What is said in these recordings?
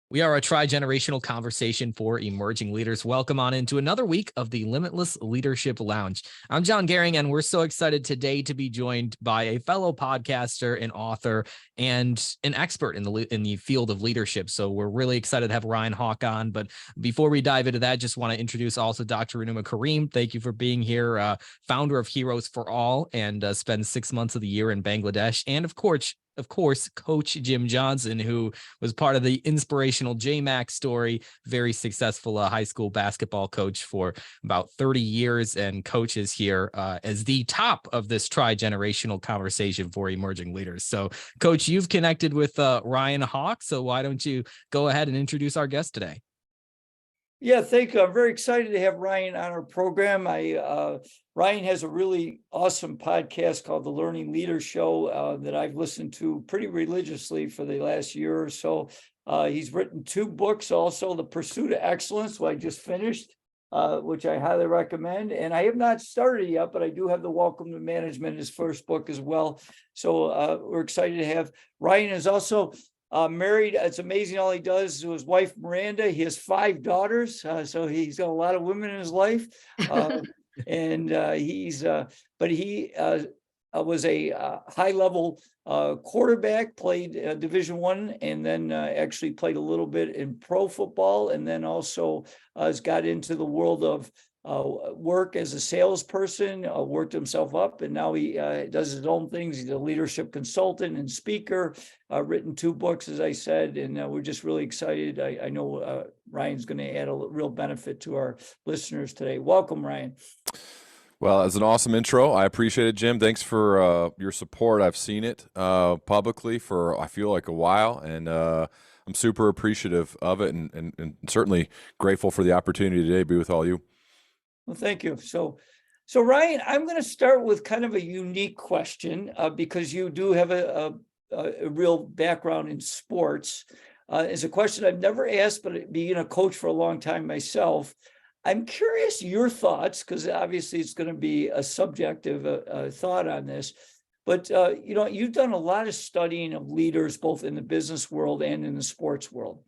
We are a tri-generational conversation for emerging leaders. Welcome on into another week of the Limitless Leadership Lounge. I'm John Gehring, and we're so excited today to be joined by a fellow podcaster and author and an expert in the field of leadership. So we're really excited to have Ryan Hawk on. But before we dive into that, just want to introduce also Dr. Renuma Kareem. Thank you for being here, founder of Heroes for All, and spend 6 months of the year in Bangladesh. And of course, Coach Jim Johnson, who was part of the inspirational J-Mac story, very successful high school basketball coach for about 30 years and coaches here as the top of this tri-generational conversation for emerging leaders. So, Coach, you've connected with Ryan Hawk, so why don't you go ahead and introduce our guest today? Yeah, thank you. I'm very excited to have Ryan on our program. Ryan has a really awesome podcast called The Learning Leader Show that I've listened to pretty religiously for the last year or so. He's written 2 books, also The Pursuit of Excellence, which I just finished, which I highly recommend. And I have not started yet, but I do have The Welcome to Management, his first book as well. So we're excited to have Ryan. Is also married. It's amazing all he does to his wife, Miranda. He has 5 daughters. So he's got a lot of women in his life. And but he was a high level quarterback, played Division I, and then actually played a little bit in pro football. And then also has got into the world of work as a salesperson, worked himself up, and now he does his own things. He's a leadership consultant and speaker, written 2 books, as I said, and we're just really excited. I know Ryan's going to add a real benefit to our listeners today. Welcome, Ryan. Well, as an awesome intro, I appreciate it, Jim. Thanks for your support. I've seen it publicly for, I feel like, a while, and I'm super appreciative of it, and certainly grateful for the opportunity today to be with all you. Well, thank you. So Ryan, I'm going to start with kind of a unique question because you do have a real background in sports. It's a question I've never asked, but being a coach for a long time myself, I'm curious your thoughts, because obviously it's going to be a subjective thought on this. But you've done a lot of studying of leaders, both in the business world and in the sports world,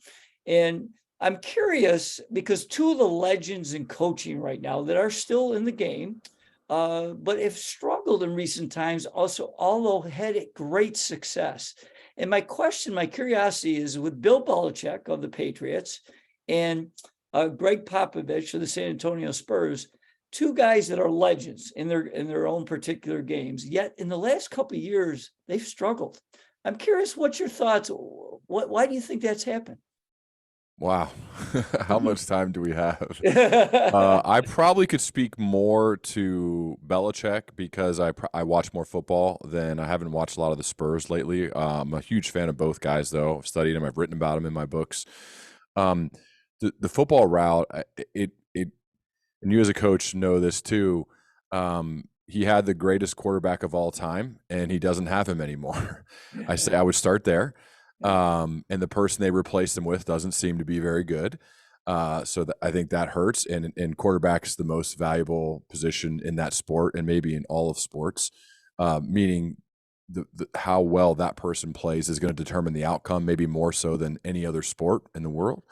and I'm curious because 2 of the legends in coaching right now that are still in the game, but have struggled in recent times, also, although had great success. And my curiosity is with Bill Belichick of the Patriots and Greg Popovich of the San Antonio Spurs, 2 guys that are legends in their own particular games. Yet in the last couple of years, they've struggled. I'm curious, what's your thoughts? Why do you think that's happened? Wow. How much time do we have? I probably could speak more to Belichick because I watch more football than I haven't watched a lot of the Spurs lately. I'm a huge fan of both guys, though. I've studied them. I've written about them in my books. The football route, and you as a coach know this too, he had the greatest quarterback of all time, and he doesn't have him anymore. I would start there. And the person they replaced him with doesn't seem to be very good. So I think that hurts. And quarterback is the most valuable position in that sport, and maybe in all of sports, meaning how well that person plays is going to determine the outcome, maybe more so than any other sport in the world.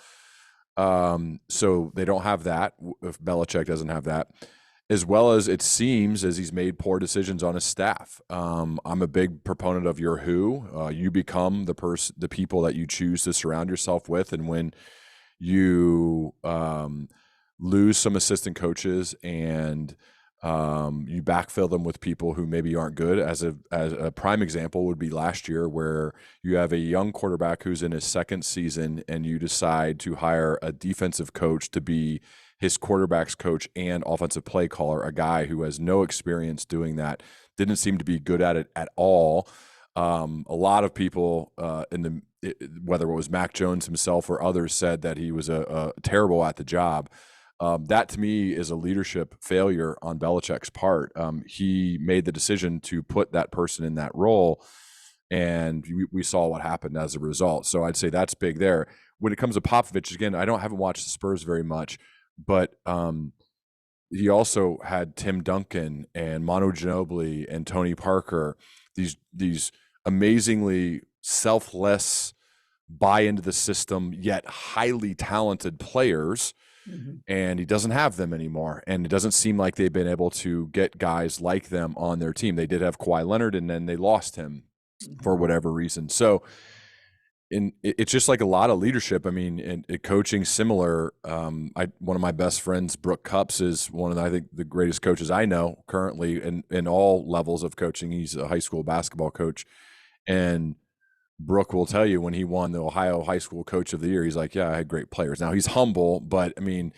So they don't have that. If Belichick doesn't have that, as well as it seems as he's made poor decisions on his staff. I'm a big proponent of your who. You become the people that you choose to surround yourself with. And when you lose some assistant coaches and you backfill them with people who maybe aren't good, as a prime example would be last year, where you have a young quarterback who's in his 2nd season and you decide to hire a defensive coach to be his quarterback's coach and offensive play caller, a guy who has no experience doing that, didn't seem to be good at it at all. A lot of people whether it was Mac Jones himself or others, said that he was terrible at the job. That to me is a leadership failure on Belichick's part. He made the decision to put that person in that role, and we saw what happened as a result. So I'd say that's big there. When it comes to Popovich, again, haven't watched the Spurs very much, but he also had Tim Duncan and Manu Ginobili and Tony Parker, these amazingly selfless buy into the system, yet highly talented players, and he doesn't have them anymore. And it doesn't seem like they've been able to get guys like them on their team. They did have Kawhi Leonard, and then they lost him for whatever reason. So it's just like a lot of leadership. I mean, and coaching similar. One of my best friends, Brooke Cups, is one of I think the greatest coaches I know currently in all levels of coaching. He's a high school basketball coach, and Brooke will tell you when he won the Ohio High School Coach of the Year, he's like, "Yeah, I had great players." Now he's humble, but I mean,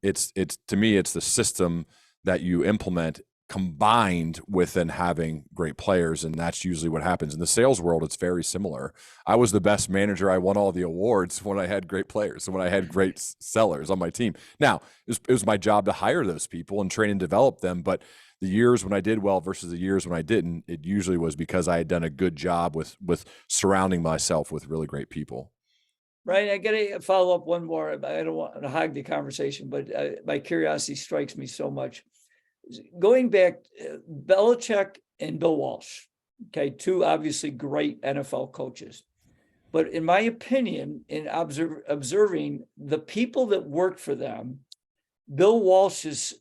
it's to me, it's the system that you implement combined with then having great players, and that's usually what happens in the sales world. It's very similar. I was the best manager. I won all the awards when I had great players and when I had great sellers on my team. Now it was my job to hire those people and train and develop them, but the years when I did well versus the years when I didn't, it usually was because I had done a good job with surrounding myself with really great people. Right. I got to follow up one more. I don't want to hog the conversation, but my curiosity strikes me so much. Going back, Belichick and Bill Walsh, okay, two obviously great NFL coaches. But in my opinion, in observing the people that worked for them, Bill Walsh's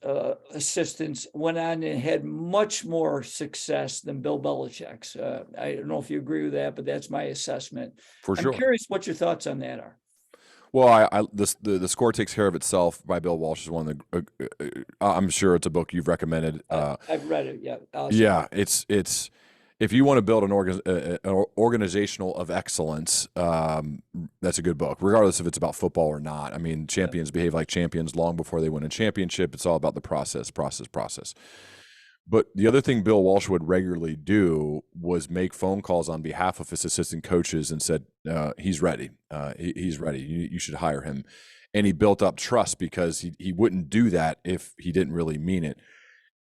assistants went on and had much more success than Bill Belichick's. I don't know if you agree with that, but that's my assessment. For sure. I'm curious what your thoughts on that are. Well, the Score Takes Care of Itself by Bill Walsh is one of the. I'm sure it's a book you've recommended. I've read it. Yeah. Awesome. Yeah, it's if you want to build an organizational of excellence, that's a good book, regardless if it's about football or not. I mean, champions behave like champions long before they win a championship. It's all about the process. But the other thing Bill Walsh would regularly do was make phone calls on behalf of his assistant coaches and said, he's ready. He's ready. You should hire him. And he built up trust because he wouldn't do that if he didn't really mean it.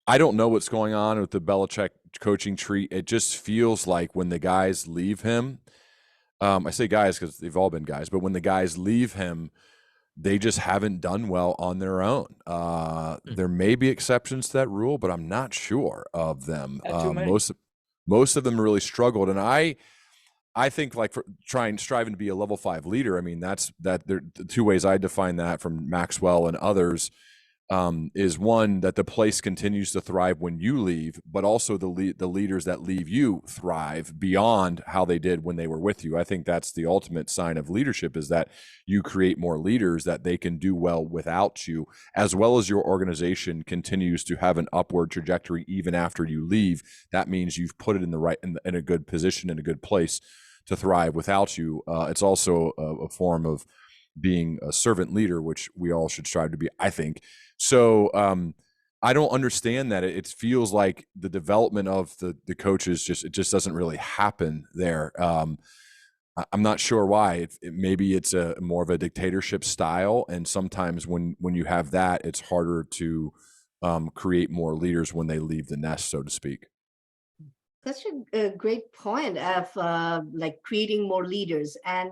I don't know what's going on with the Belichick coaching tree. It just feels like when the guys leave him, I say guys because they've all been guys, but when the guys leave him, they just haven't done well on their own. There may be exceptions to that rule, but I'm not sure of them. Most of them really struggled, and I think like for striving to be a level 5 leader. I mean, that's the two ways I define that from Maxwell and others. Is one that the place continues to thrive when you leave, but also the leaders that leave you thrive beyond how they did when they were with you. I think that's the ultimate sign of leadership, is that you create more leaders that they can do well without you, as well as your organization continues to have an upward trajectory even after you leave. That means you've put it in a good position, in a good place to thrive without you. It's also a form of being a servant leader, which we all should strive to be, I think. So I don't understand that. It feels like the development of the coaches just doesn't really happen there. I'm not sure why. Maybe it's a more of a dictatorship style, and sometimes when you have that, it's harder to create more leaders when they leave the nest, so to speak. Such a great point of like creating more leaders. And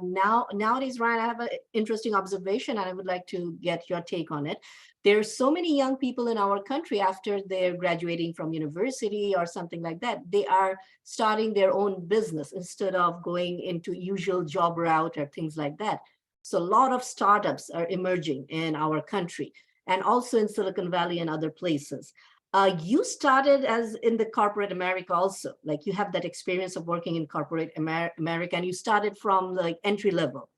nowadays, Ryan, I have an interesting observation, and I would like to get your take on it. There's so many young people in our country after they're graduating from university or something like that, they are starting their own business instead of going into usual job route or things like that. So a lot of startups are emerging in our country and also in Silicon Valley and other places. You started as in the corporate America also, like you have that experience of working in corporate America, and you started from like entry level.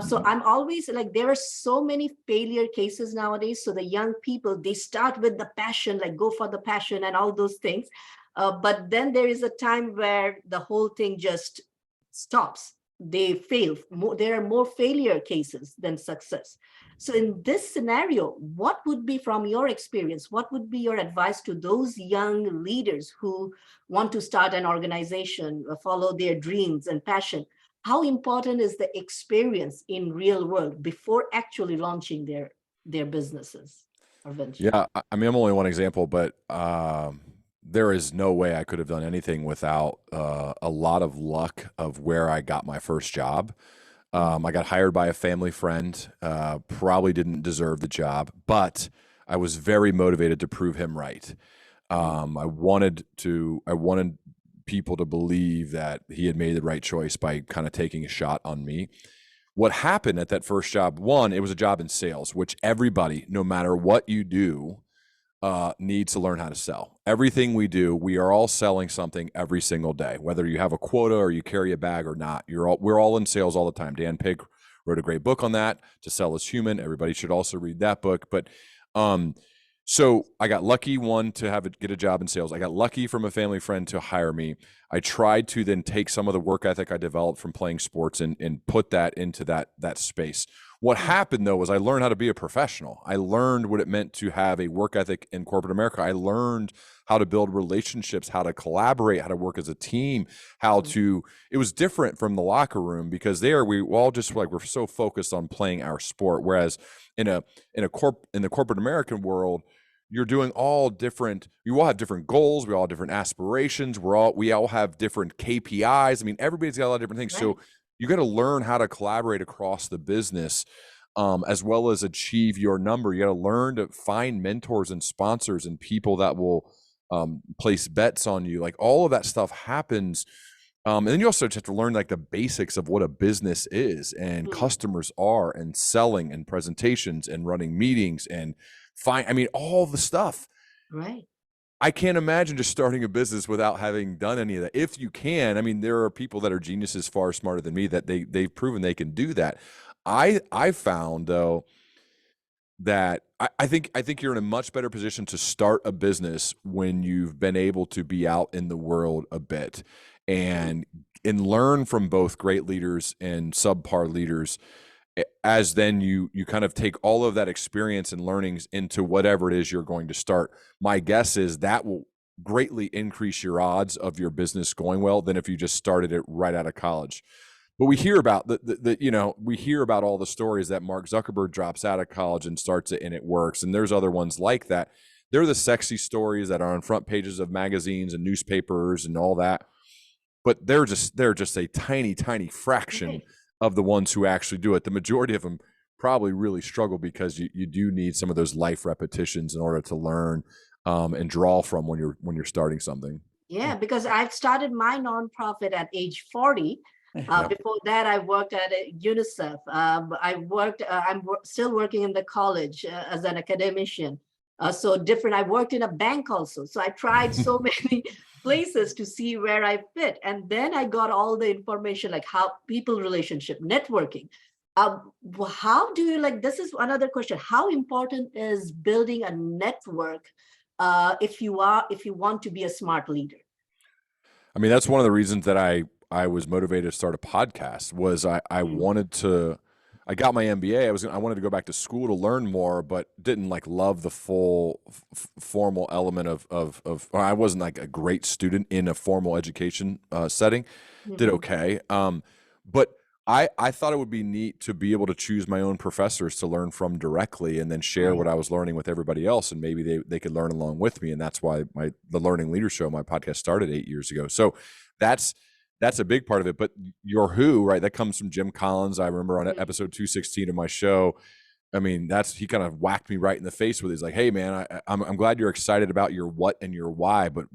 So I'm always like, there are so many failure cases nowadays. So the young people, they start with the passion, like go for the passion and all those things. But then there is a time where the whole thing just stops. They fail. There are more failure cases than success. So in this scenario, what would be, from your experience, what would be your advice to those young leaders who want to start an organization, follow their dreams and passion? How important is the experience in real world before actually launching their businesses or ventures? Yeah, I mean, I'm only one example, but there is no way I could have done anything without a lot of luck of where I got my first job. I got hired by a family friend, probably didn't deserve the job, but I was very motivated to prove him right. I wanted people to believe that he had made the right choice by kind of taking a shot on me. What happened at that first job, one, it was a job in sales, which everybody, no matter what you do, needs to learn how to sell. Everything we do, we are all selling something every single day, whether you have a quota or you carry a bag or not. We're all in sales all the time. Dan Pig wrote a great book on that, To Sell is Human. Everybody should also read that book. But so I got lucky, one, to get a job in sales. I got lucky from a family friend to hire me. I tried to then take some of the work ethic I developed from playing sports and put that into that space. What happened, though, was I learned how to be a professional. I learned what it meant to have a work ethic in corporate America. I learned how to build relationships, how to collaborate, how to work as a team, it was different from the locker room, because we all just we're so focused on playing our sport. Whereas in the corporate American world, you're doing all different, you all have different goals, we all have different aspirations, we all have different KPIs. I mean, everybody's got a lot of different things. Right. So you got to learn how to collaborate across the business, as well as achieve your number. You got to learn to find mentors and sponsors and people that will place bets on you. Like, all of that stuff happens. And then you also just have to learn like the basics of what a business is and customers are, and selling and presentations and running meetings and all the stuff. Right. I can't imagine just starting a business without having done any of that. If you can, I mean, there are people that are geniuses far smarter than me that they've proven they can do that. I found, though, that I think you're in a much better position to start a business when you've been able to be out in the world a bit and learn from both great leaders and subpar leaders, as then you kind of take all of that experience and learnings into whatever it is you're going to start. My guess is that will greatly increase your odds of your business going well than if you just started it right out of college. But we hear about we hear about all the stories that Mark Zuckerberg drops out of college and starts it and it works. And there's other ones like that. They're the sexy stories that are on front pages of magazines and newspapers and all that. But they're just a tiny, tiny fraction of the ones who actually do it. The majority of them probably really struggle because you do need some of those life repetitions in order to learn and draw from when you're starting something. Yeah, because I've started my nonprofit at age 40. Before that, I worked at UNICEF. I'm still working in the college as an academician. So different. I worked in a bank also. So I tried so many places to see where I fit. And then I got all the information, like how people relationship, networking. How do you this is another question. How important is building a network if you want to be a smart leader? I mean, that's one of the reasons that I was motivated to start a podcast. Was I wanted to, I got my MBA. I wanted to go back to school to learn more, but didn't love the full formal element of or I wasn't a great student in a formal education setting. Did okay. But I thought it would be neat to be able to choose my own professors to learn from directly and then share what I was learning with everybody else. And maybe they could learn along with me. And that's why the Learning Leader Show, my podcast, started 8 years ago. So that's a big part of it. But your who, right? That comes from Jim Collins. I remember on episode 216 of my show. I mean, he kind of whacked me right in the face with it. He's like, "Hey, man, I'm glad you're excited about your what and your why, but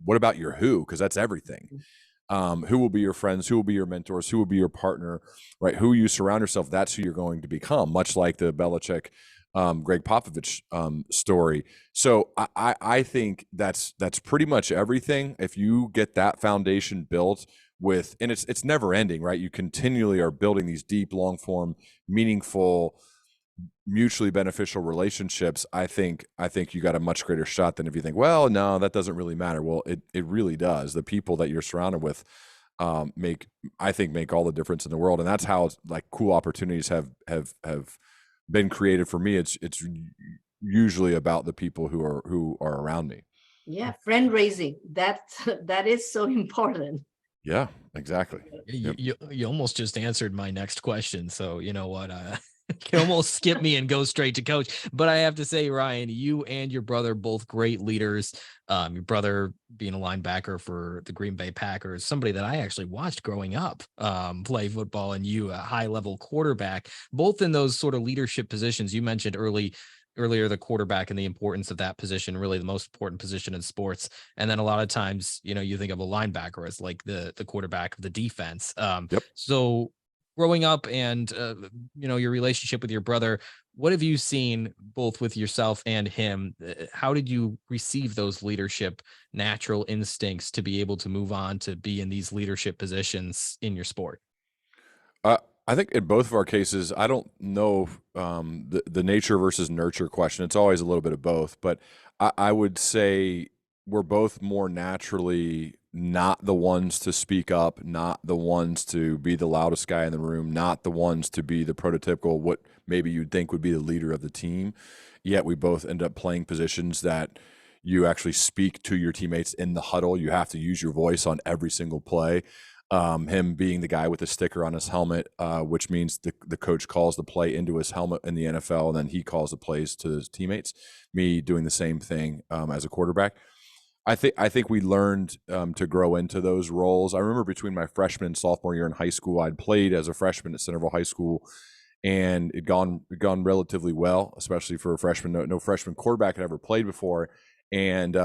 what about your who? Because that's everything. Who will be your friends? Who will be your mentors? Who will be your partner? Right? Who you surround yourself? That's who you're going to become. Much like the Belichick, Greg Popovich story. So I think that's pretty much everything. If you get that foundation built with, and it's never ending, right? You continually are building these deep, long form, meaningful, mutually beneficial relationships. I think you got a much greater shot than if you think, well, no, that doesn't really matter. Well, it really does. The people that you're surrounded with make all the difference in the world. And that's how cool opportunities have been created for me. It's usually about the people who are around me. Yeah, friend raising. That is so important. Yeah, exactly. You almost just answered my next question. So you know what? You almost skip me and go straight to coach. But I have to say, Ryan, you and your brother, both great leaders. Your brother being a linebacker for the Green Bay Packers, somebody that I actually watched growing up play football, and you a high-level quarterback, both in those sort of leadership positions. You mentioned early earlier the quarterback and the importance of that position, really the most important position in sports. And then a lot of times, you think of a linebacker as like the quarterback of the defense. Yep. So growing up and your relationship with your brother, what have you seen both with yourself and him? How did you receive those leadership natural instincts to be able to move on to be in these leadership positions in your sport? Uh, I think in both of our cases, I don't know the nature versus nurture question. It's always a little bit of both, but I would say we're both more naturally not the ones to speak up, not the ones to be the loudest guy in the room, not the ones to be the prototypical what maybe you'd think would be the leader of the team. Yet we both end up playing positions that you actually speak to your teammates in the huddle. You have to use your voice on every single play. Him being the guy with the sticker on his helmet, which means the coach calls the play into his helmet in the NFL, and then he calls the plays to his teammates. Me doing the same thing as a quarterback. I think we learned to grow into those roles. I remember between my freshman and sophomore year in high school, I'd played as a freshman at Centerville High School, and it'd gone relatively well, especially for a freshman. No freshman quarterback had ever played before, and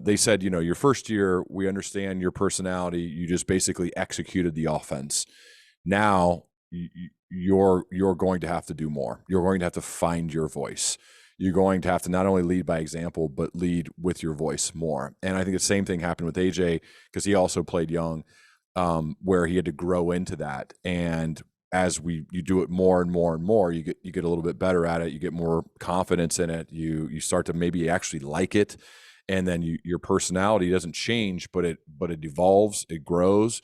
they said, your first year, we understand your personality. You just basically executed the offense. Now you're going to have to do more. You're going to have to find your voice. You're going to have to not only lead by example, but lead with your voice more. And I think the same thing happened with AJ, because he also played young, where he had to grow into that. And as you do it more and more and more, you get a little bit better at it. You get more confidence in it. You start to maybe actually like it. And then your personality doesn't change, but it evolves, it grows.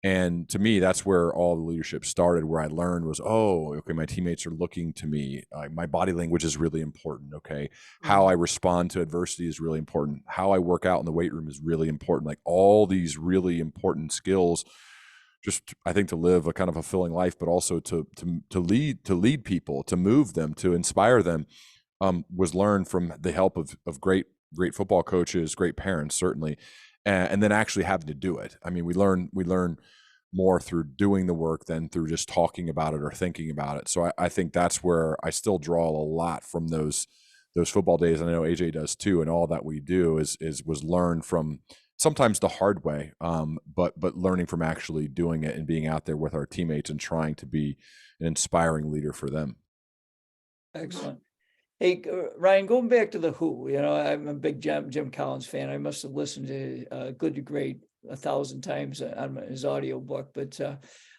And to me, that's where all the leadership started, where I learned was, oh, okay, my teammates are looking to me. My body language is really important. Okay. How I respond to adversity is really important. How I work out in the weight room is really important. Like all these really important skills, just I think to live a kind of fulfilling life, but also to lead people, to move them, to inspire them, was learned from the help of great football coaches, great parents, certainly, and then actually having to do it. I mean, we learn more through doing the work than through just talking about it or thinking about it. So I think that's where I still draw a lot from those football days. And I know AJ does too. And all that we do was learned from sometimes the hard way, but learning from actually doing it and being out there with our teammates and trying to be an inspiring leader for them. Excellent. Hey, Ryan, going back to the Who, I'm a big Jim Collins fan. I must have listened to Good to Great 1,000 times on his audio book. But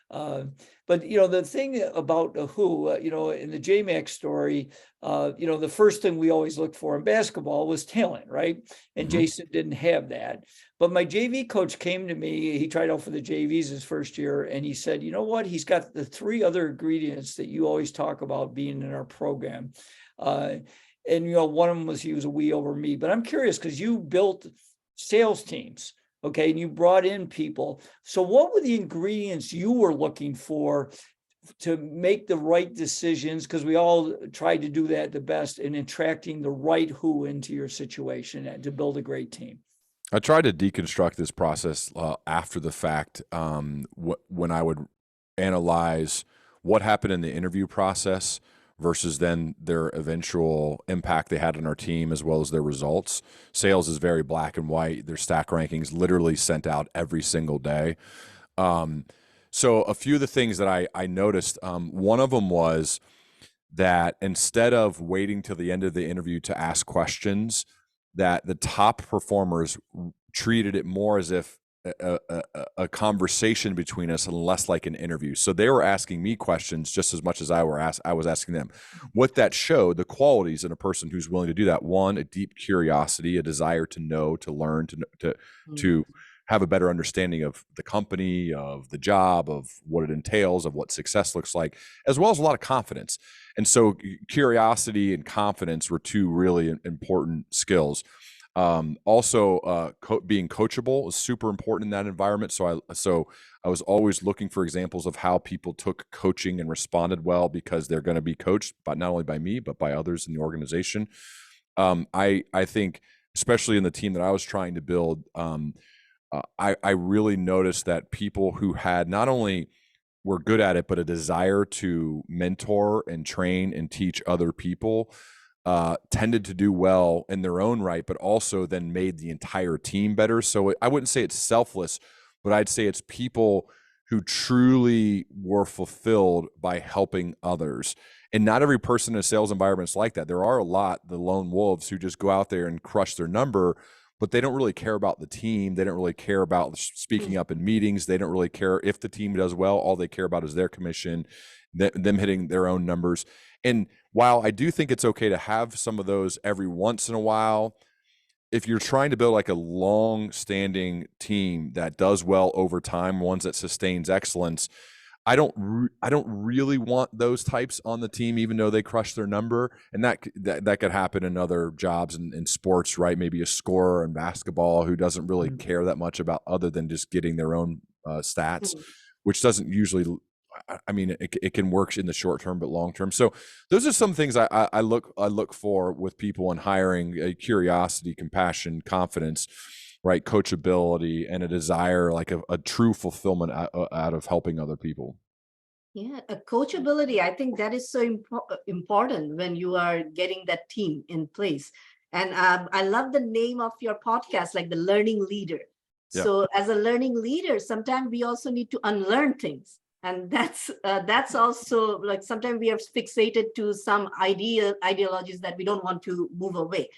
the thing about the Who, in the J-Mac story, the first thing we always looked for in basketball was talent, right? And Jason didn't have that. But my JV coach came to me. He tried out for the JVs his first year, and he said, you know what? He's got the 3 other ingredients that you always talk about being in our program. And one of them was he was a we over me. But I'm curious because you built sales teams, okay, and you brought in people. So what were the ingredients you were looking for to make the right decisions? Because we all tried to do that the best in attracting the right Who into your situation and to build a great team. I tried to deconstruct this process after the fact, when I would analyze what happened in the interview process versus then their eventual impact they had on our team as well as their results. Sales is very black and white. Their stack rankings literally sent out every single day. So a few of the things that I noticed, one of them was that instead of waiting till the end of the interview to ask questions, that the top performers treated it more as if a conversation between us and less like an interview. So they were asking me questions just as much as I was asking them. What that showed, the qualities in a person who's willing to do that: one, a deep curiosity, a desire to know, to learn, to have a better understanding of the company, of the job, of what it entails, of what success looks like, as well as a lot of confidence. And so curiosity and confidence were 2 really important skills. Also, being coachable is super important in that environment. So I was always looking for examples of how people took coaching and responded well, because they're going to be coached, but not only by me, but by others in the organization. I think, especially in the team that I was trying to build, I really noticed that people who had not only were good at it, but a desire to mentor and train and teach other people, tended to do well in their own right, but also then made the entire team better. So I wouldn't say it's selfless, but I'd say it's people who truly were fulfilled by helping others. And not every person in a sales environment is like that. There are a lot, the lone wolves, who just go out there and crush their number, but they don't really care about the team. They don't really care about speaking up in meetings. They don't really care if the team does well. All they care about is their commission, them hitting their own numbers. And while I do think it's okay to have some of those every once in a while, if you're trying to build like a long-standing team that does well over time, ones that sustains excellence, I don't really want those types on the team, even though they crush their number. And that could happen in other jobs in sports, right? Maybe a scorer in basketball who doesn't really care that much about other than just getting their own stats, which doesn't usually. I mean, it can work in the short term, but long term. So those are some things I look for with people in hiring: curiosity, compassion, confidence, right? Coachability, and a desire, like a true fulfillment out of helping other people. Yeah, a coachability. I think that is so important when you are getting that team in place. And I love the name of your podcast, like the learning leader. Yeah. So as a learning leader, sometimes we also need to unlearn things. And that's also like sometimes we are fixated to some ideologies that we don't want to move away.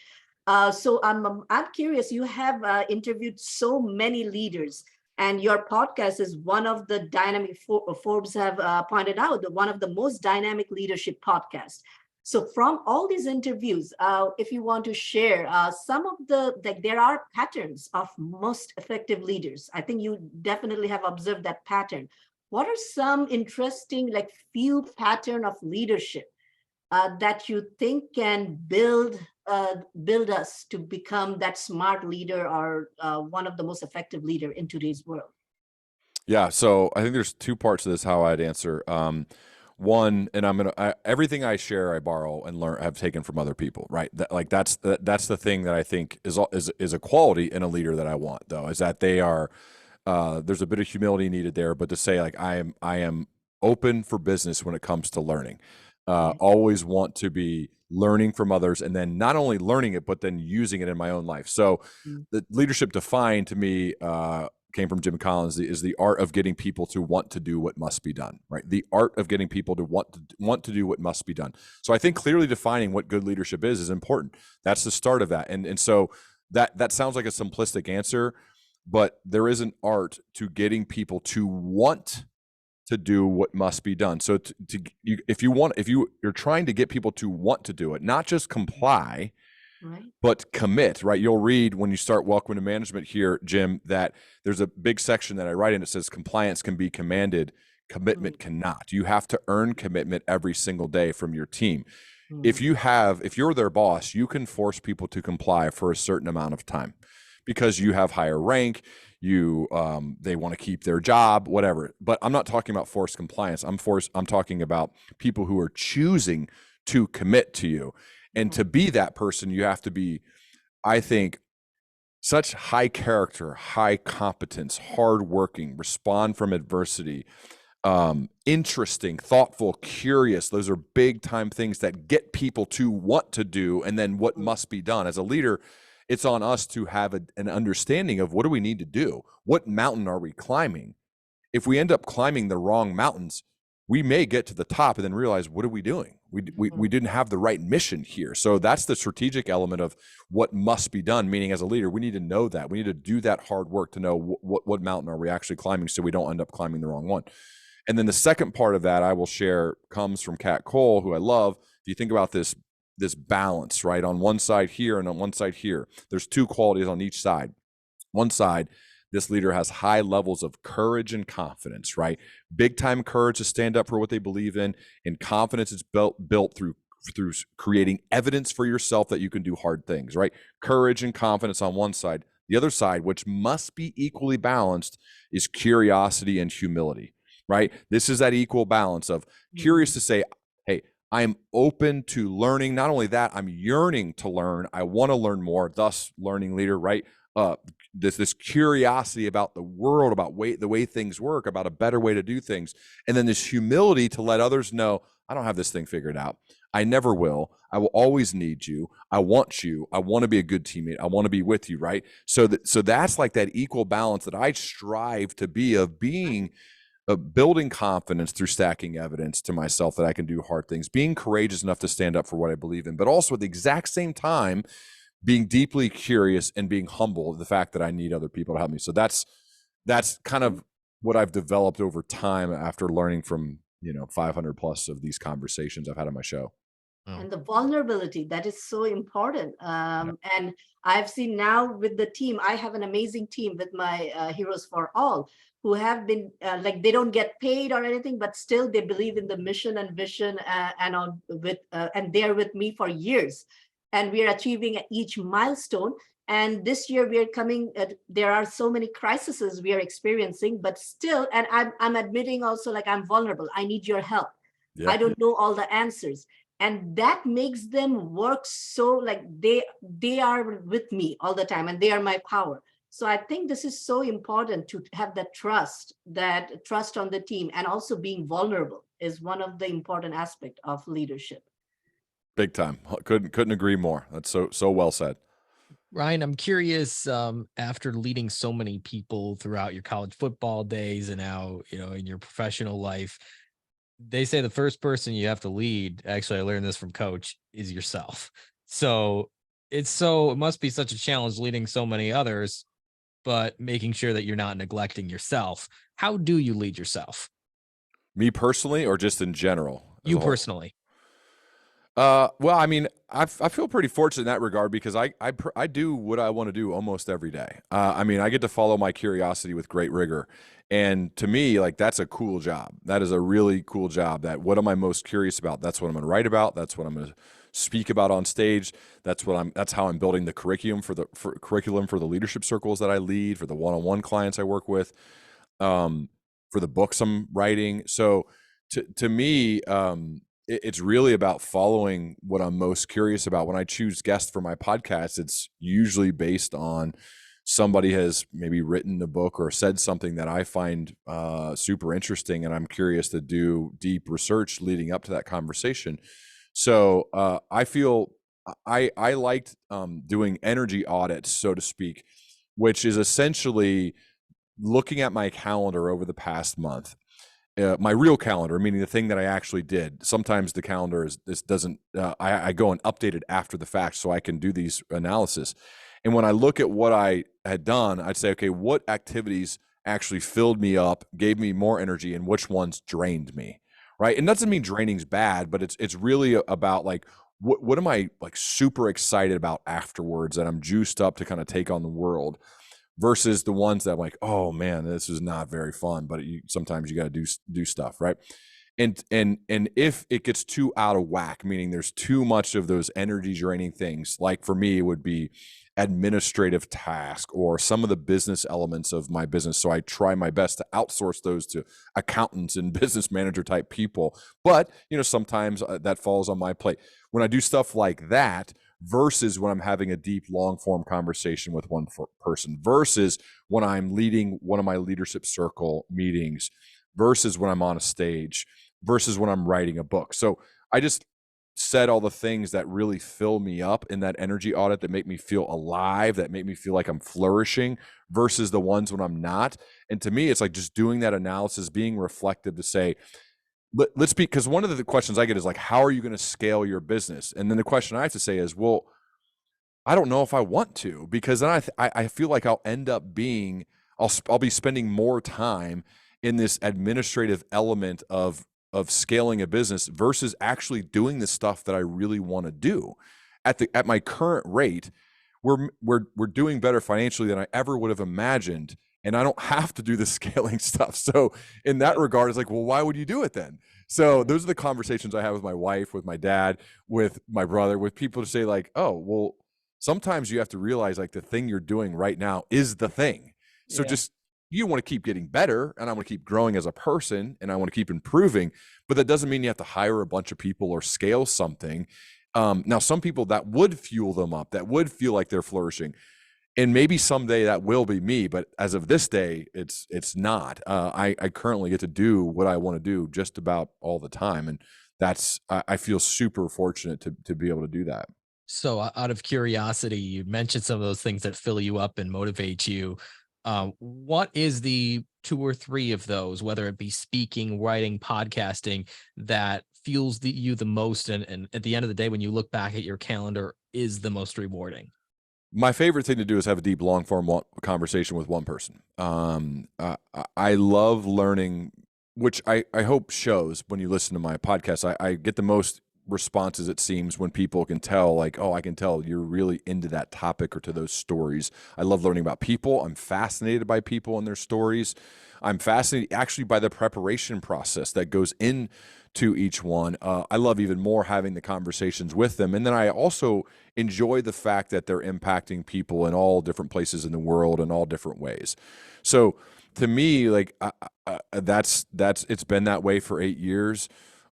So I'm curious. You have interviewed so many leaders, and your podcast is one of the dynamic. Forbes have pointed out one of the most dynamic leadership podcasts. So from all these interviews, if you want to share some of there are patterns of most effective leaders. I think you definitely have observed that pattern. What are some interesting, like few pattern of leadership that you think can build us to become that smart leader or one of the most effective leader in today's world? Yeah, so I think there's two parts to this, how I'd answer. One, and everything I share, I borrow and learn, have taken from other people, right? That's the thing that I think is a quality in a leader that I want, though, is that they are. There's a bit of humility needed there, but to say like I am open for business when it comes to learning. Always want to be learning from others, and then not only learning it, but then using it in my own life. So the leadership defined to me came from Jim Collins, is the art of getting people to want to do what must be done, right? The art of getting people to want to do what must be done. So I think clearly defining what good leadership is important. That's the start of that. And so that sounds like a simplistic answer, but there is an art to getting people to want to do what must be done. So if you're trying to get people to want to do it, not just comply, right, but commit, right? You'll read when you start Welcome to Management here, Jim, that there's a big section that I write in. It says compliance can be commanded, commitment cannot. You have to earn commitment every single day from your team. If you're their boss, you can force people to comply for a certain amount of time because you have higher rank, they want to keep their job, whatever. But I'm not talking about forced compliance. I'm talking about people who are choosing to commit to you. And to be that person, you have to be, I think, such high character, high competence, hardworking, respond from adversity, interesting, thoughtful, curious. Those are big time things that get people to want to do, and then what must be done. As a leader, it's on us to have an understanding of what do we need to do? What mountain are we climbing? If we end up climbing the wrong mountains, we may get to the top and then realize, what are we doing? We didn't have the right mission here. So that's the strategic element of what must be done, meaning as a leader, we need to know that. We need to do that hard work to know what mountain are we actually climbing so we don't end up climbing the wrong one. And then the second part of that I will share comes from Kat Cole, who I love. If you think about this balance, right? On one side here and on one side here, there's two qualities on each side. One side, this leader has high levels of courage and confidence, right? Big time courage to stand up for what they believe in, and confidence is built through creating evidence for yourself that you can do hard things, right? Courage and confidence on one side. The other side, which must be equally balanced, is curiosity and humility, right? This is that equal balance of curious to say, hey, I'm open to learning. Not only that, I'm yearning to learn. I want to learn more, thus learning leader, right? this curiosity about the world, about the way things work, about a better way to do things, and then this humility to let others know, I don't have this thing figured out. I never will. I will always need you. I want you. I want to be a good teammate. I want to be with you, right? So that's like that equal balance that I strive to be, of being building confidence through stacking evidence to myself that I can do hard things, being courageous enough to stand up for what I believe in, but also at the exact same time, being deeply curious and being humble of the fact that I need other people to help me. So that's kind of what I've developed over time after learning from, 500 plus of these conversations I've had on my show. And the vulnerability, that is so important. And I've seen now with the team, I have an amazing team with my Heroes for All, who have been like, they don't get paid or anything, but still they believe in the mission and vision, and they're with me for years. And we are achieving each milestone. And this year we are coming, there are so many crises we are experiencing, but still, and I'm admitting also, like, I'm vulnerable. I need your help. Yeah. I don't know all the answers. And that makes them work so, like, they are with me all the time, and they are my power. So I think this is so important, to have that trust on the team, and also being vulnerable is one of the important aspects of leadership. Big time. Couldn't agree more. That's so well said. Ryan, I'm curious, after leading so many people throughout your college football days and now, in your professional life, they say the first person you have to lead, actually, I learned this from Coach, is yourself. So it must be such a challenge leading so many others, but making sure that you're not neglecting yourself. How do you lead yourself? Me personally, or just in general? You personally. Well, I mean, I feel pretty fortunate in that regard, because I do what I want to do almost every day. I mean, I get to follow my curiosity with great rigor. And to me, like, that's a cool job. That is a really cool job. That what am I most curious about? That's what I'm going to write about. That's what I'm going to speak about on stage. That's how I'm building the curriculum for the leadership circles that I lead, for the one-on-one clients I work with, for the books I'm writing. So to me, it's really about following what I'm most curious about. When I choose guests for my podcast, it's usually based on somebody has maybe written a book or said something that I find super interesting, and I'm curious to do deep research leading up to that conversation. So I feel I liked doing energy audits, so to speak, which is essentially looking at my calendar over the past month. My real calendar, meaning the thing that I actually did. Sometimes the calendar doesn't. I go and update it after the fact, so I can do these analysis. And when I look at what I had done, I'd say, okay, what activities actually filled me up, gave me more energy, and which ones drained me, right? And that doesn't mean draining's bad, but it's really about, like, what am I, like, super excited about afterwards, that I'm juiced up to kind of take on the world, versus the ones that I'm like, oh man, this is not very fun, but sometimes you got to do stuff, right? And if it gets too out of whack, meaning there's too much of those energy draining things, like for me, it would be administrative task or some of the business elements of my business. So I try my best to outsource those to accountants and business manager type people. But, sometimes that falls on my plate. When I do stuff like that, versus when I'm having a deep, long form conversation with one person, versus when I'm leading one of my leadership circle meetings, versus when I'm on a stage, versus when I'm writing a book. So I just said all the things that really fill me up in that energy audit, that make me feel alive, that make me feel like I'm flourishing, versus the ones when I'm not. And to me, it's like just doing that analysis, being reflective to say, let's be, because one of the questions I get is like, how are you going to scale your business? And then the question I have to say is, well, I don't know if I want to, because then I feel like I'll end up being, I'll be spending more time in this administrative element of scaling a business versus actually doing the stuff that I really want to do. At my current rate, we're doing better financially than I ever would have imagined, and I don't have to do the scaling stuff. So in that regard, it's like, well, why would you do it then? So those are the conversations I have with my wife, with my dad, with my brother, with people to say, like, oh, well, sometimes you have to realize, like, the thing you're doing right now is the thing. So just, you want to keep getting better, and I want to keep growing as a person, and I want to keep improving, but that doesn't mean you have to hire a bunch of people or scale something. Now, some people, that would fuel them up, that would feel like they're flourishing. And maybe someday that will be me, but as of this day, it's not. I currently get to do what I want to do just about all the time, and I feel super fortunate to be able to do that. So, out of curiosity, you mentioned some of those things that fill you up and motivate you. What is the two or three of those, whether it be speaking, writing, podcasting, that fuels you the most? And at the end of the day, when you look back at your calendar, is the most rewarding? My favorite thing to do is have a deep, long form conversation with one person. I love learning, which I hope shows when you listen to my podcast. I get the most responses, it seems, when people can tell, like, oh, I can tell you're really into that topic or to those stories. I love learning about people. I'm fascinated by people and their stories. I'm fascinated actually by the preparation process that goes into each one. I love even more having the conversations with them. And then I also enjoy the fact that they're impacting people in all different places in the world in all different ways. So to me, like, that's it's been that way for 8 years.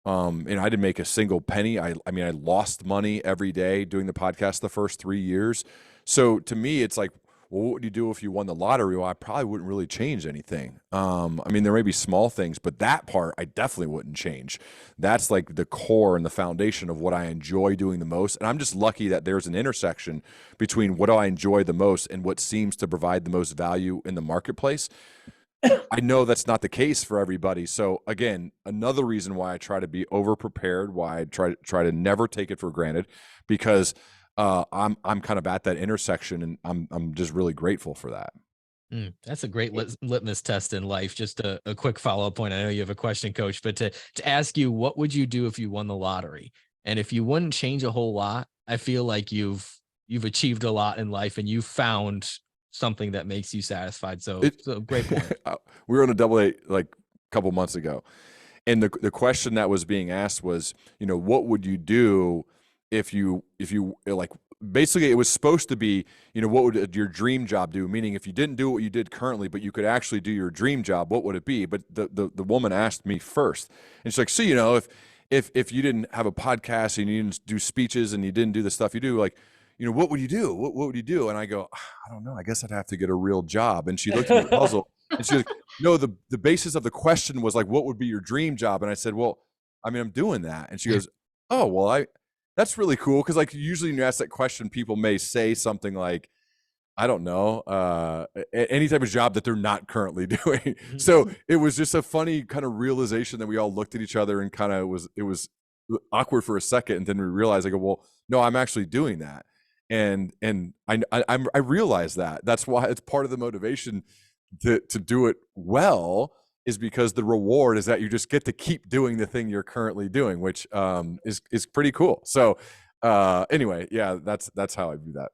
And I didn't make a single penny. I mean, I lost money every day doing the podcast the first 3 years. So to me, it's like, well, what would you do if you won the lottery? Well, I probably wouldn't really change anything. I mean, there may be small things, but that part I definitely wouldn't change. That's like the core and the foundation of what I enjoy doing the most. And I'm just lucky that there's an intersection between what I enjoy the most and what seems to provide the most value in the marketplace. I know that's not the case for everybody. So again, another reason why I try to be over prepared, why I try to never take it for granted, because I'm kind of at that intersection, and I'm just really grateful for that. That's a great litmus test in life. Just a quick follow-up point. I know you have a question, Coach, but to ask you, what would you do if you won the lottery? And if you wouldn't change a whole lot, I feel like you've achieved a lot in life, and you found something that makes you satisfied. So great point. We were on a double date like a couple months ago, and the question that was being asked was, what would you do if you like, basically it was supposed to be, what would your dream job do? Meaning, if you didn't do what you did currently, but you could actually do your dream job, what would it be? But the woman asked me first, and she's like, so, if you didn't have a podcast and you didn't do speeches and you didn't do the stuff you do, like, what would you do? What would you do? And I go, I don't know. I guess I'd have to get a real job. And she looked at me puzzled, and she's like, no, the basis of the question was like, what would be your dream job? And I said, well, I mean, I'm doing that. And she goes, oh, well, that's really cool. Cause like usually when you ask that question, people may say something like, I don't know, any type of job that they're not currently doing. So it was just a funny kind of realization that we all looked at each other and kind of it was awkward for a second. And then we realized, I go, well, no, I'm actually doing that. And I realize that. That's why it's part of the motivation to do it well, is because the reward is that you just get to keep doing the thing you're currently doing, which is pretty cool. So anyway, yeah, that's how I view that.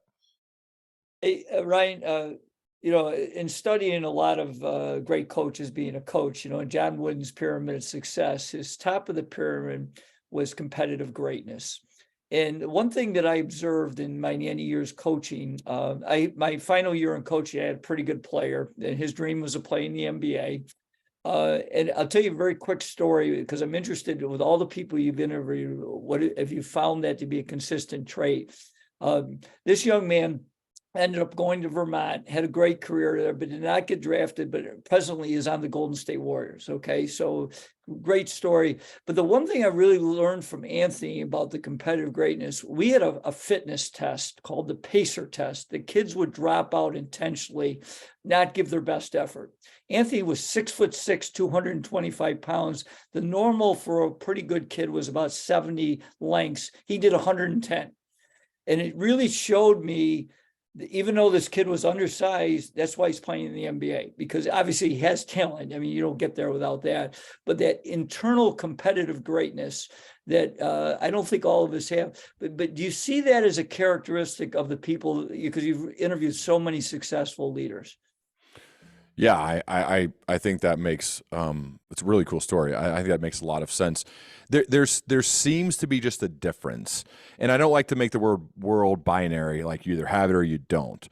Hey, Ryan, in studying a lot of great coaches being a coach, in John Wooden's pyramid of success, his top of the pyramid was competitive greatness. And one thing that I observed in my many years coaching, my final year in coaching, I had a pretty good player, and his dream was to play in the NBA. And I'll tell you a very quick story, because I'm interested with all the people you've interviewed. What have you found that to be a consistent trait? This young man ended up going to Vermont, had a great career there, but did not get drafted, but presently is on the Golden State Warriors. Okay, so great story. But the one thing I really learned from Anthony about the competitive greatness, we had a fitness test called the pacer test. The kids would drop out intentionally, not give their best effort. Anthony was 6'6", 225 pounds. The normal for a pretty good kid was about 70 lengths. He did 110. And it really showed me, even though this kid was undersized, that's why he's playing in the NBA, because obviously he has talent. I mean, you don't get there without that, but that internal competitive greatness that I don't think all of us have. But do you see that as a characteristic of the people, because you've interviewed so many successful leaders? Yeah, I think that makes it's a really cool story. I think that makes a lot of sense. There seems to be just a difference, and I don't like to make the world binary, like you either have it or you don't.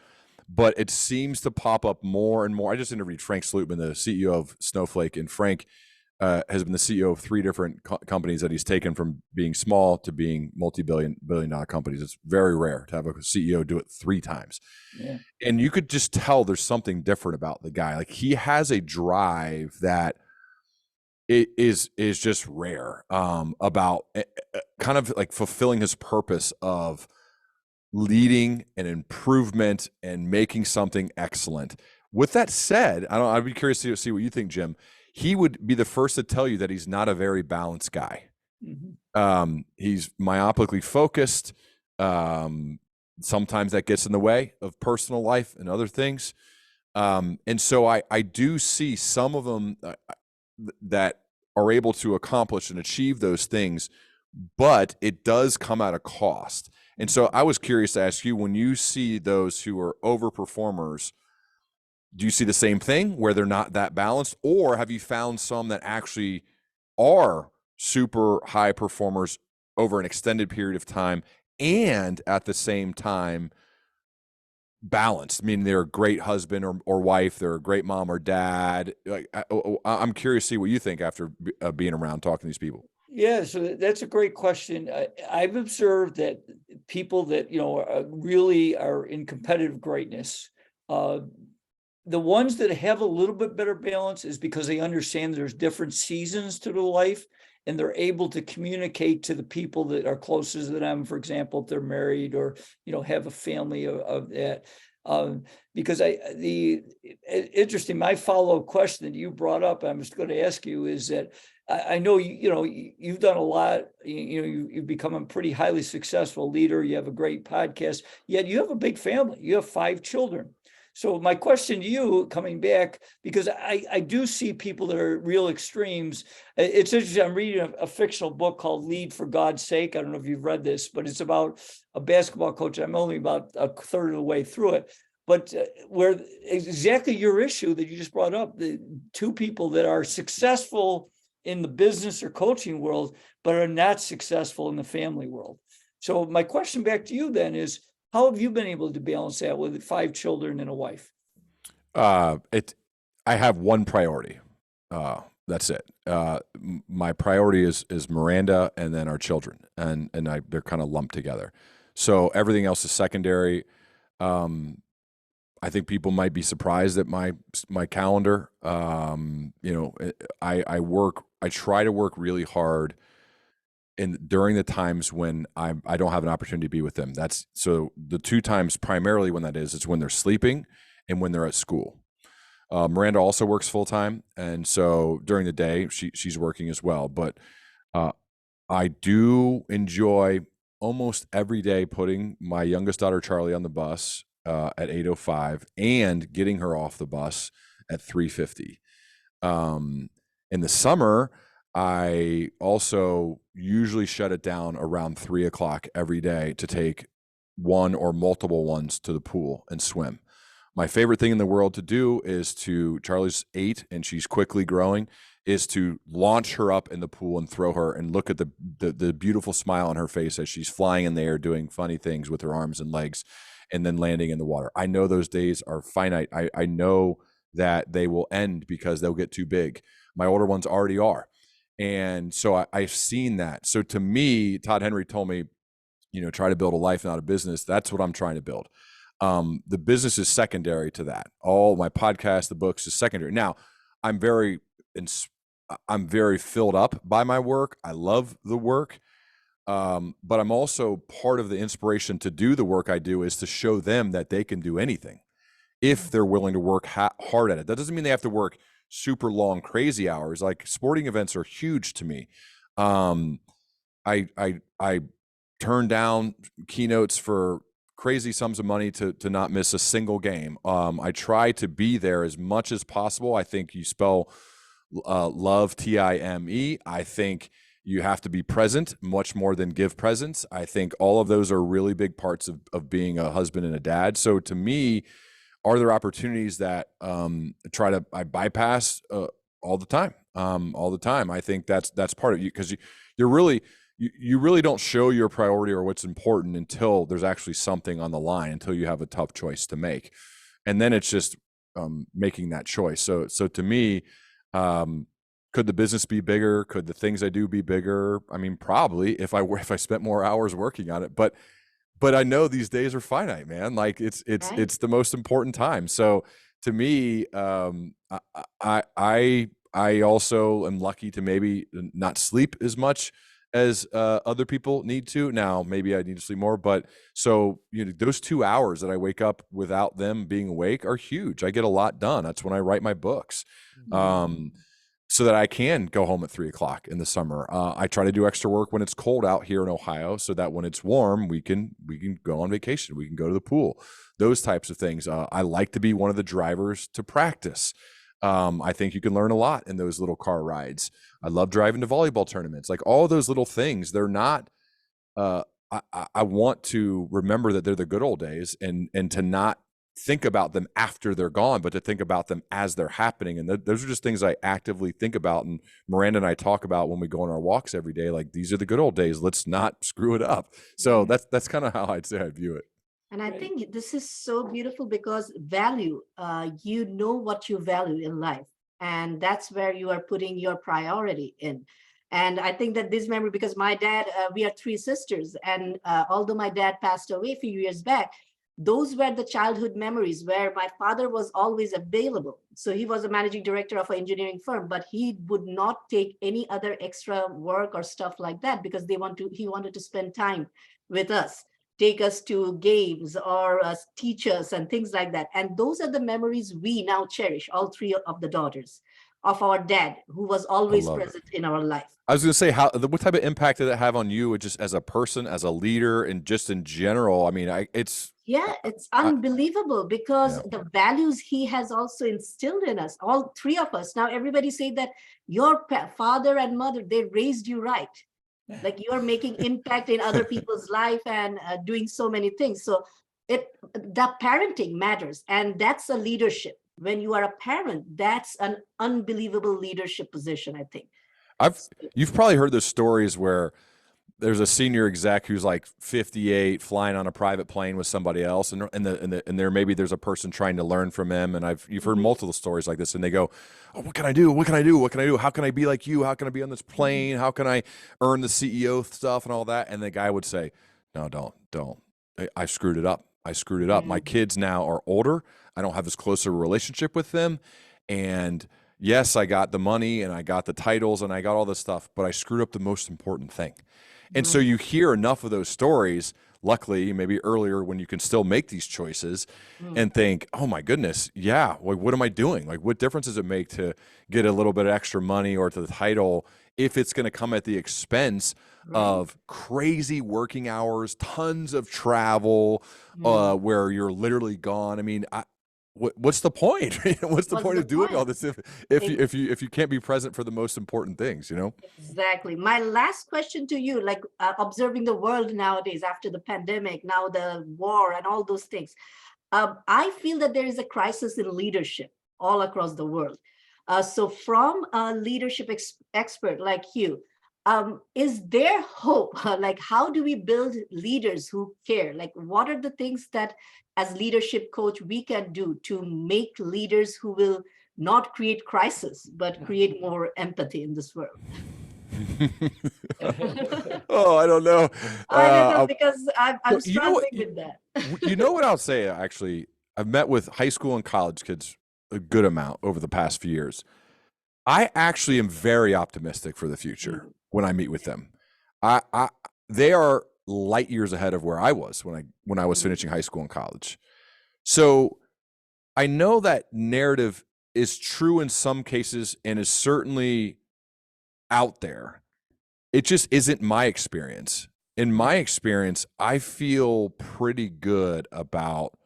But it seems to pop up more and more. I just interviewed Frank Slootman, the CEO of Snowflake, and Frank has been the CEO of 3 different companies that he's taken from being small to being billion-dollar companies. It's very rare to have a CEO do it 3 times. Yeah. And you could just tell there's something different about the guy. Like, he has a drive that it is just rare, about kind of like fulfilling his purpose of leading and improvement and making something excellent. With that said, I'd be curious to see what you think, Jim. He would be the first to tell you that he's not a very balanced guy. He's myopically focused. Sometimes that gets in the way of personal life and other things. And so I do see some of them that are able to accomplish and achieve those things, but it does come at a cost. And so I was curious to ask you, when you see those who are overperformers, do you see the same thing where they're not that balanced, or have you found some that actually are super high performers over an extended period of time and at the same time balanced? I mean, they're a great husband or wife, they're a great mom or dad. Like, I'm curious to see what you think after being around talking to these people. Yeah, so that's a great question. I've observed that people that, really are in competitive greatness, the ones that have a little bit better balance is because they understand there's different seasons to their life, and they're able to communicate to the people that are closest to them. For example, if they're married or, have a family of that. Because interesting, my follow-up question that you brought up, I'm just going to ask you, is that I know you've done a lot. You've become a pretty highly successful leader. You have a great podcast, yet you have a big family. You have 5 children. So my question to you, coming back, because I do see people that are real extremes. It's interesting. I'm reading a fictional book called Lead for God's Sake. I don't know if you've read this, but it's about a basketball coach. I'm only about a third of the way through it. But where exactly your issue that you just brought up, the 2 people that are successful in the business or coaching world, but are not successful in the family world. So my question back to you then is, how have you been able to balance that with 5 children and a wife? I have one priority. That's it. My priority is Miranda and then our children, and they're kind of lumped together. So everything else is secondary. I think people might be surprised at my calendar. I try to work really hard during the times when I don't have an opportunity to be with them. That's so the 2 times primarily when that is, it's when they're sleeping and when they're at school. Miranda also works full time, and so during the day she's working as well. But I do enjoy almost every day putting my youngest daughter Charlie on the bus at 8:05 and getting her off the bus at 3:50. In the summer, I also usually shut it down around 3:00 every day to take one or multiple ones to the pool and swim. My favorite thing in the world to do is Charlie's 8 and she's quickly growing, is to launch her up in the pool and throw her and look at the beautiful smile on her face as she's flying in the air, doing funny things with her arms and legs, and then landing in the water. I know those days are finite. I know that they will end because they'll get too big. My older ones already are. And so I've seen that. So to me, Todd Henry told me, try to build a life, not a business. That's what I'm trying to build. The business is secondary to that. All my podcasts, the books is secondary. Now, I'm very filled up by my work. I love the work. But I'm also part of the inspiration to do the work I do is to show them that they can do anything if they're willing to work hard at it. That doesn't mean they have to work super long, crazy hours. Like, sporting events are huge to me. I turn down keynotes for crazy sums of money to not miss a single game. I try to be there as much as possible. I think you spell love TIME. I think you have to be present much more than give presents. I think all of those are really big parts of being a husband and a dad. So to me, are there opportunities that I bypass all the time? All the time. I think that's part of you, because you really don't show your priority or what's important until there's actually something on the line, until you have a tough choice to make, and then it's just making that choice. So to me, Could the business be bigger? Could the things I do be bigger? I mean, probably if I spent more hours working on it, but I know these days are finite, man. Like Right. it's the most important time. So to me, I also am lucky to maybe not sleep as much as other people need to. Now, maybe I need to sleep more, but so those 2 hours that I wake up without them being awake are huge. I get a lot done. That's when I write my books. So that I can go home at 3 o'clock in the summer. I try to do extra work when it's cold out here in Ohio, so that when it's warm, we can go on vacation. We can go to the pool. Those types of things. I like to be one of the drivers to practice. I think you can learn a lot in those little car rides. I love driving to volleyball tournaments. Like all those little things, they're not. I want to remember that they're the good old days, and to not think about them after they're gone, but to think about them as they're happening. And those are just things I actively think about. And Miranda and I talk about when we go on our walks every day, like these are the good old days. Let's not screw it up. So that's kind of how I'd say I view it. And I think this is so beautiful because value, you know what you value in life. And that's where you are putting your priority in. And I think that this memory, because my dad, we are three sisters. And although my dad passed away a few years back, those were the childhood memories where my father was always available. So he was a managing director of an engineering firm, but he would not take any other extra work or stuff like that because he wanted to spend time with us, take us to games or teach us and things like that. And those are the memories we now cherish, all three of the daughters of our dad, who was always present in our life. I was going to say, what type of impact did it have on you, just as a person, as a leader, and just in general? I mean, it's unbelievable because the values he has also instilled in us, all three of us. Now, everybody say that your father and mother, they raised you right. Like you are making impact in other people's life and doing so many things. So the parenting matters, and that's a leadership. When you are a parent, that's an unbelievable leadership position, I think. You've probably heard those stories where there's a senior exec who's like 58 flying on a private plane with somebody else, and there maybe there's a person trying to learn from him, and you've heard multiple stories like this, and they go, "Oh, what can I do? What can I do? What can I do? How can I be like you? How can I be on this plane? How can I earn the CEO stuff and all that?" And the guy would say, "No, don't. I screwed it up. I screwed it up. My kids now are older. I don't have as close a relationship with them, and yes, I got the money and I got the titles and I got all this stuff, but I screwed up the most important thing." And so you hear enough of those stories, luckily, maybe earlier when you can still make these choices and think, oh my goodness, like what am I doing? Like what difference does it make to get a little bit of extra money or to the title if it's going to come at the expense of crazy working hours, tons of travel, where you're literally gone? I mean, what's the point? What's the point of doing all this if you can't be present for the most important things, Exactly. My last question to you, like observing the world nowadays after the pandemic, now the war and all those things, I feel that there is a crisis in leadership all across the world. So from a leadership expert like you, is there hope? Like, how do we build leaders who care? Like, what are the things that as leadership coach we can do to make leaders who will not create crisis, but create more empathy in this world? Oh, I don't know. I don't know, because I'm struggling with that. You know what I'll say, actually? I've met with high school and college kids a good amount over the past few years. I actually am very optimistic for the future when I meet with them. They are light years ahead of where I was when I was finishing high school and college. So I know that narrative is true in some cases and is certainly out there. It just isn't my experience. In my experience, I feel pretty good about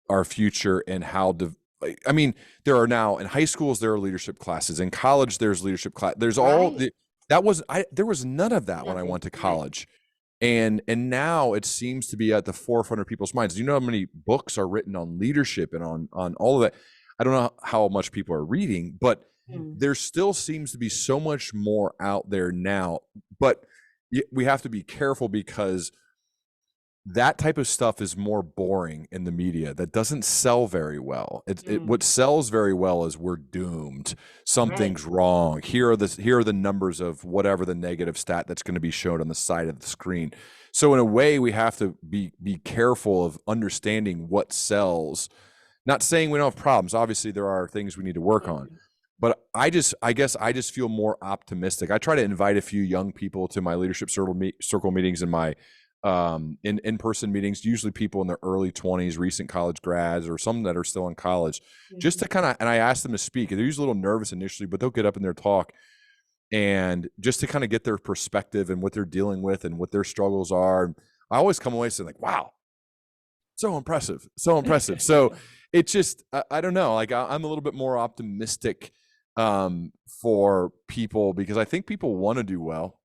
our future and how I mean, there are now in high schools, there are leadership classes. In college, there's leadership class. There's there was none of that when I went to college. And now it seems to be at the forefront of people's minds. Do you know how many books are written on leadership and on all of that? I don't know how much people are reading, but there still seems to be so much more out there now. But we have to be careful because that type of stuff is more boring in the media. That doesn't sell very well. Mm. What sells very well is we're doomed. Something's wrong. Here are the numbers of whatever the negative stat that's going to be shown on the side of the screen. So in a way, we have to be careful of understanding what sells. Not saying we don't have problems. Obviously, there are things we need to work on. But I guess I just feel more optimistic. I try to invite a few young people to my leadership circle meetings and my in-person meetings, usually people in their early 20s, recent college grads, or some that are still in college, just to kind of, and I ask them to speak. They're usually a little nervous initially, but they'll get up in their talk, and just to kind of get their perspective and what they're dealing with and what their struggles are. And I always come away saying like, wow, so impressive, so impressive. So it's just, I don't know, like I'm a little bit more optimistic for people, because I think people want to do well.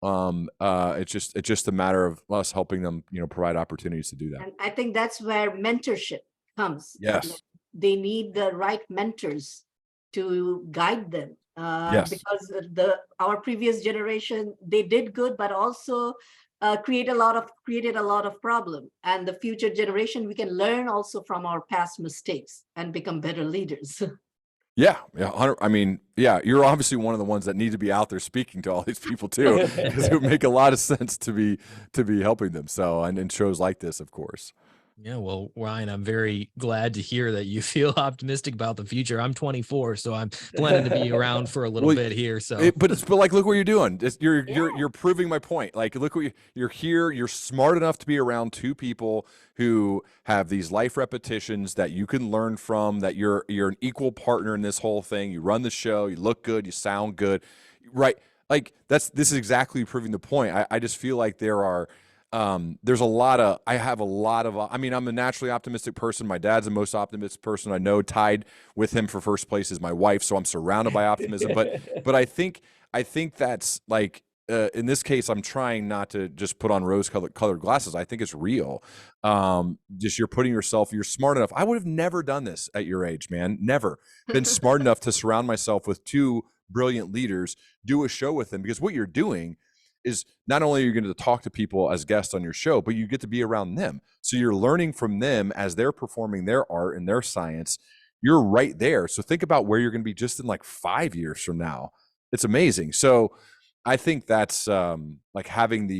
It's just a matter of us helping them, provide opportunities to do that. And I think that's where mentorship comes. Yes. They need the right mentors to guide them. Yes. Because our previous generation, they did good, but also created a lot of problem. And the future generation, we can learn also from our past mistakes and become better leaders. Yeah. I mean, yeah, you're obviously one of the ones that need to be out there speaking to all these people too, because it would make a lot of sense to be helping them. So, and in shows like this, of course. Yeah, well, Ryan, I'm very glad to hear that you feel optimistic about the future. I'm 24, so I'm planning to be around for a little bit here. So, but like, look what you're doing. You're proving my point. Like, look what you're here. You're smart enough to be around two people who have these life repetitions that you can learn from. That you're an equal partner in this whole thing. You run the show. You look good. You sound good, right? Like this is exactly proving the point. I just feel like there's I have a lot of, I mean, I'm a naturally optimistic person. My dad's the most optimistic person I know. Tied with him for first place is my wife. So I'm surrounded by optimism, but I think that's like, in this case, I'm trying not to just put on rose-colored glasses. I think it's real. Just you're smart enough. I would have never done this at your age, man. Never been smart enough to surround myself with two brilliant leaders, do a show with them, because what you're doing is not only are you going to talk to people as guests on your show, but you get to be around them. So you're learning from them as they're performing their art and their science. You're right there. So think about where you're going to be just in like 5 years from now. It's amazing. So I think that's like having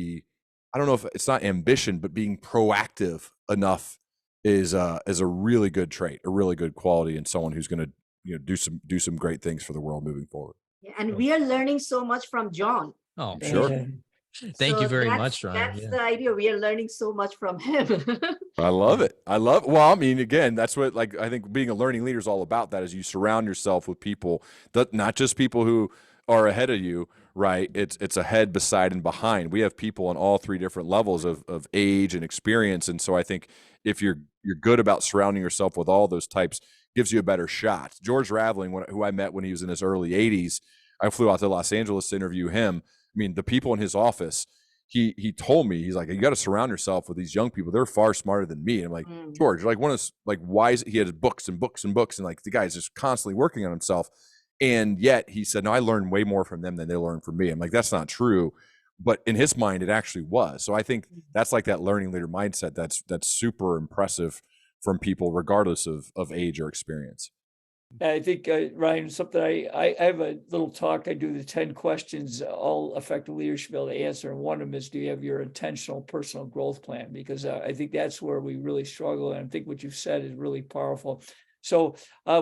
I don't know if it's not ambition, but being proactive enough is a really good trait, a really good quality in someone who's going to do some great things for the world moving forward. And we are learning so much from John. Oh, sure. Thank you very much, Ryan. That's the idea. We are learning so much from him. I love it. Well, I mean, again, that's what, like, I think being a learning leader is all about. That is, you surround yourself with people that, not just people who are ahead of you, right? It's ahead, beside, and behind. We have people on all three different levels of age and experience. And so I think if you're good about surrounding yourself with all those types, gives you a better shot. George Raveling, who I met when he was in his early 80s, I flew out to Los Angeles to interview him. I mean, the people in his office, he told me, he's like, you got to surround yourself with these young people. They're far smarter than me. And I'm like, George, like, one of like, why is he had books and books and books, and like the guy's just constantly working on himself. And yet he said, no, I learned way more from them than they learned from me. I'm like, that's not true. But in his mind, it actually was. So I think that's like that learning leader mindset. That's super impressive from people, regardless of age or experience. I think, Ryan, something I have a little talk. I do the 10 questions all effective leaders should be able to answer. And one of them is, do you have your intentional personal growth plan? Because I think that's where we really struggle. And I think what you've said is really powerful. So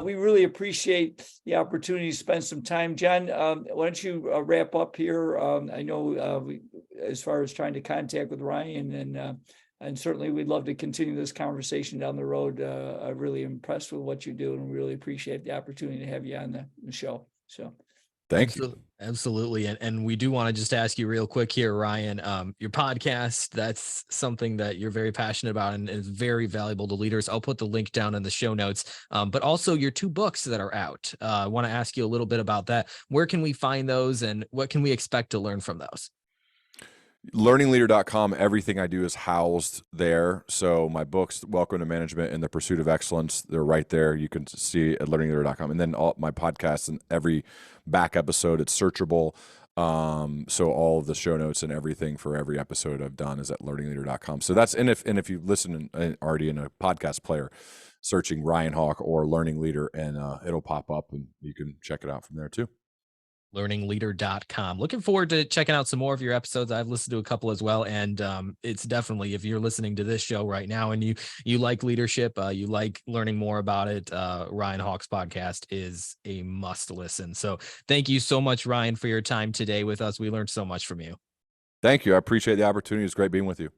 we really appreciate the opportunity to spend some time. John, why don't you wrap up here? I know as far as trying to contact with Ryan, and certainly we'd love to continue this conversation down the road. I'm really impressed with what you do, and really appreciate the opportunity to have you on the show. So thank you. Absolutely. And we do want to just ask you real quick here, Ryan, your podcast, that's something that you're very passionate about and is very valuable to leaders. I'll put the link down in the show notes, but also your 2 books that are out. I want to ask you a little bit about that. Where can we find those, and what can we expect to learn from those? Learningleader.com. Everything I do is housed there. So my books, Welcome to Management and The Pursuit of Excellence, they're right there. You can see at learningleader.com. And then all my podcasts and every back episode, it's searchable. So all of the show notes and everything for every episode I've done is at learningleader.com. So that's, and if you listen already in a podcast player, searching Ryan Hawk or Learning Leader, and it'll pop up and you can check it out from there too. learningleader.com. Looking forward to checking out some more of your episodes. I've listened to a couple as well. And it's definitely, if you're listening to this show right now and you like leadership, you like learning more about it, Ryan Hawk's podcast is a must listen. So thank you so much, Ryan, for your time today with us. We learned so much from you. Thank you. I appreciate the opportunity. It's great being with you.